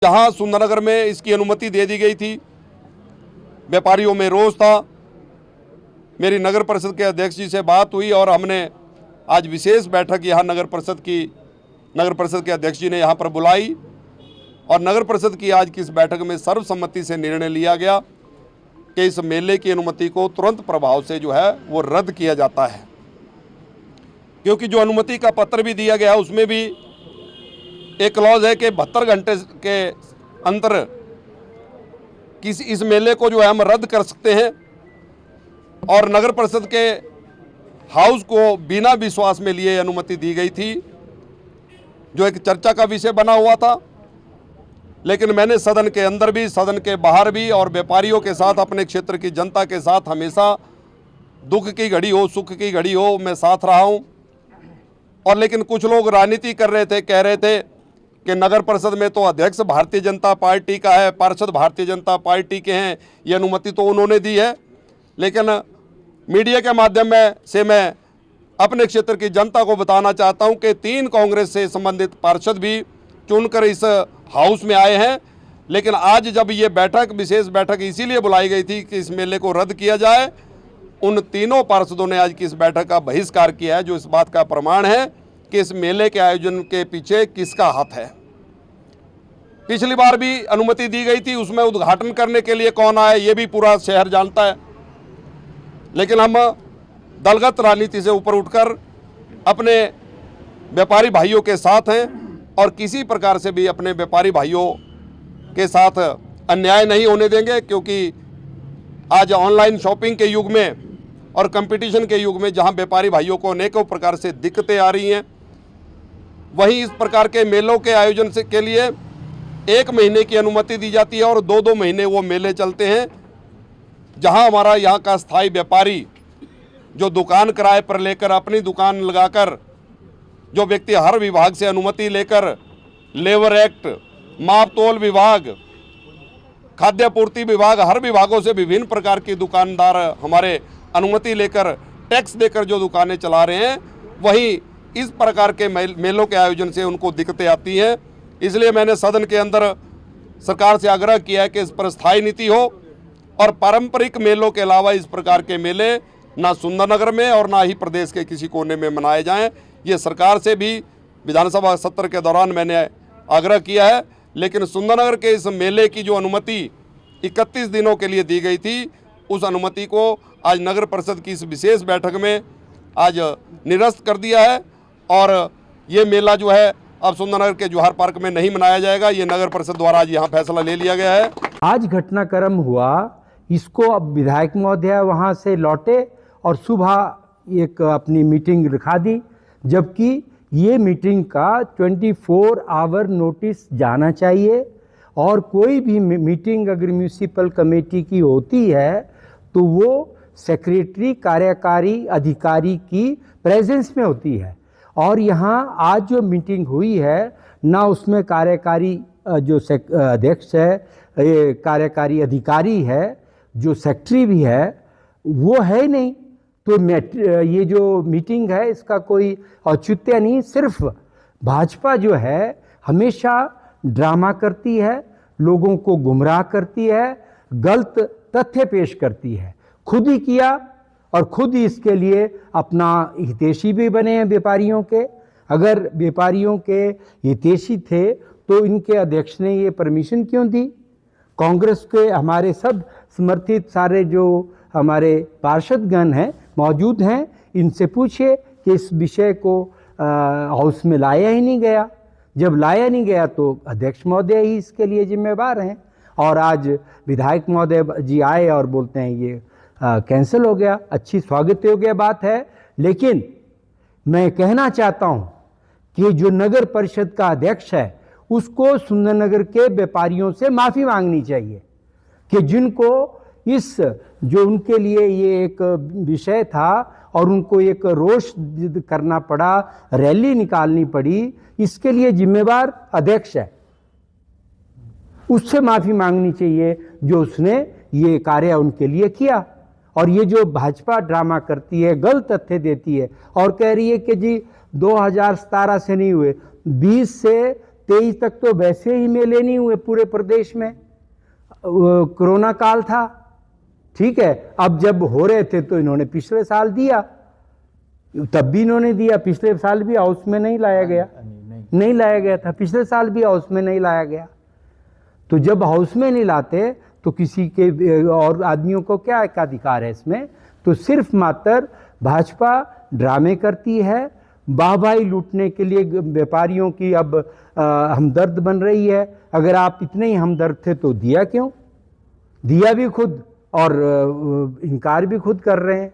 जहां सुंदरनगर में इसकी अनुमति दे दी गई थी, व्यापारियों में रोष था। मेरी नगर परिषद के अध्यक्ष जी से बात हुई और हमने आज विशेष बैठक यहाँ नगर परिषद के अध्यक्ष जी ने यहाँ पर बुलाई और नगर परिषद की आज की इस बैठक में सर्वसम्मति से निर्णय लिया गया कि इस मेले की अनुमति को तुरंत प्रभाव से जो है वो रद्द किया जाता है, क्योंकि जो अनुमति का पत्र भी दिया गया उसमें भी एक क्लॉज है कि 72 घंटे के अंतर इस मेले को जो है हम रद्द कर सकते हैं। और नगर परिषद के हाउस को बिना विश्वास में लिए अनुमति दी गई थी, जो एक चर्चा का विषय बना हुआ था। लेकिन मैंने सदन के अंदर भी, सदन के बाहर भी और व्यापारियों के साथ, अपने क्षेत्र की जनता के साथ हमेशा दुख की घड़ी हो, सुख की घड़ी हो, मैं साथ रहा हूं। और लेकिन कुछ लोग राजनीति कर रहे थे, कह रहे थे कि नगर परिषद में तो अध्यक्ष भारतीय जनता पार्टी का है, पार्षद भारतीय जनता पार्टी के हैं, ये अनुमति तो उन्होंने दी है। लेकिन मीडिया के माध्यम से मैं अपने क्षेत्र की जनता को बताना चाहता हूं कि 3 कांग्रेस से संबंधित पार्षद भी चुनकर इस हाउस में आए हैं। लेकिन आज जब ये विशेष बैठक इसीलिए बुलाई गई थी कि इस मेले को रद्द किया जाए, उन तीनों पार्षदों ने आज की इस बैठक का बहिष्कार किया है, जो इस बात का प्रमाण है कि इस मेले के आयोजन के पीछे किसका हाथ है। पिछली बार भी अनुमति दी गई थी, उसमें उद्घाटन करने के लिए कौन आया ये भी पूरा शहर जानता है। लेकिन हम दलगत राजनीति से ऊपर उठकर अपने व्यापारी भाइयों के साथ हैं और किसी प्रकार से भी अपने व्यापारी भाइयों के साथ अन्याय नहीं होने देंगे, क्योंकि आज ऑनलाइन शॉपिंग के युग में और कंपटीशन के युग में जहां व्यापारी भाइयों को अनेकों प्रकार से दिक्कतें आ रही हैं, वहीं इस प्रकार के मेलों के आयोजन के लिए 1 महीने की अनुमति दी जाती है और 2-2 महीने वो मेले चलते हैं। जहां हमारा यहाँ का स्थायी व्यापारी जो दुकान किराए पर लेकर, अपनी दुकान लगाकर, जो व्यक्ति हर विभाग से अनुमति लेकर, लेबर एक्ट, माप तोल विभाग, खाद्य आपूर्ति विभाग, हर विभागों से विभिन्न प्रकार की दुकानदार हमारे अनुमति लेकर, टैक्स देकर जो दुकानें चला रहे हैं, वहीं इस प्रकार के मेलों के आयोजन से उनको दिक्कतें आती हैं। इसलिए मैंने सदन के अंदर सरकार से आग्रह किया है कि इस पर स्थायी नीति हो और पारंपरिक मेलों के अलावा इस प्रकार के मेले ना सुंदरनगर में और ना ही प्रदेश के किसी कोने में मनाए जाएं। ये सरकार से भी विधानसभा सत्र के दौरान मैंने आग्रह किया है। लेकिन सुंदरनगर के इस मेले की जो अनुमति 31 दिनों के लिए दी गई थी, उस अनुमति को आज नगर परिषद की इस विशेष बैठक में आज निरस्त कर दिया है और ये मेला जो है अब सुंदरनगर के जौहर पार्क में नहीं मनाया जाएगा। ये नगर परिषद द्वारा आज यहाँ फैसला ले लिया गया है। आज घटनाक्रम हुआ, इसको अब विधायक महोदय वहाँ से लौटे और सुबह एक अपनी मीटिंग रखा दी, जबकि ये मीटिंग का 24 आवर नोटिस जाना चाहिए। और कोई भी मीटिंग अगर म्यूनिसिपल कमेटी की होती है तो वो सेक्रेटरी, कार्यकारी अधिकारी की प्रेजेंस में होती है। और यहाँ आज जो मीटिंग हुई है, ना उसमें कार्यकारी जो अध्यक्ष है, ये कार्यकारी अधिकारी है, जो सेक्रेटरी भी है, वो है नहीं। तो ये जो मीटिंग है इसका कोई औचित्य नहीं। सिर्फ भाजपा जो है हमेशा ड्रामा करती है, लोगों को गुमराह करती है, गलत तथ्य पेश करती है। खुद ही किया और खुद ही इसके लिए अपना हितैषी भी बने हैं व्यापारियों के। अगर व्यापारियों के हितैषी थे तो इनके अध्यक्ष ने ये परमिशन क्यों दी? कांग्रेस के हमारे सब समर्थित सारे जो हमारे पार्षदगण हैं मौजूद हैं, इनसे पूछिए कि इस विषय को हाउस में लाया ही नहीं गया। जब लाया नहीं गया तो अध्यक्ष महोदय ही इसके लिए जिम्मेवार हैं। और आज विधायक महोदय जी आए और बोलते हैं ये कैंसिल हो गया। अच्छी स्वागत योग्य बात है, लेकिन मैं कहना चाहता हूं कि जो नगर परिषद का अध्यक्ष है उसको सुंदरनगर के व्यापारियों से माफ़ी मांगनी चाहिए कि जिनको इस जो उनके लिए ये एक विषय था और उनको एक रोष करना पड़ा, रैली निकालनी पड़ी, इसके लिए जिम्मेवार अध्यक्ष है, उससे माफ़ी मांगनी चाहिए जो उसने ये कार्य उनके लिए किया। और ये जो भाजपा ड्रामा करती है, गलत तथ्य देती है और कह रही है कि जी 2017 से नहीं हुए, 20 से 23 तक तो वैसे ही मेले नहीं हुए पूरे प्रदेश में, कोरोना काल था, ठीक है। अब जब हो रहे थे तो इन्होंने पिछले साल दिया, तब भी इन्होंने दिया, पिछले साल भी हाउस में नहीं लाया गया, नहीं लाया गया था, पिछले साल भी हाउस में नहीं लाया गया। तो जब हाउस में नहीं लाते तो किसी के और आदमियों को क्या अधिकार है इसमें? तो सिर्फ मात्र भाजपा ड्रामे करती है, वाहवाही लूटने के लिए व्यापारियों की अब हमदर्द बन रही है। अगर आप इतने ही हमदर्द थे तो दिया क्यों? दिया भी खुद और इनकार भी खुद कर रहे हैं।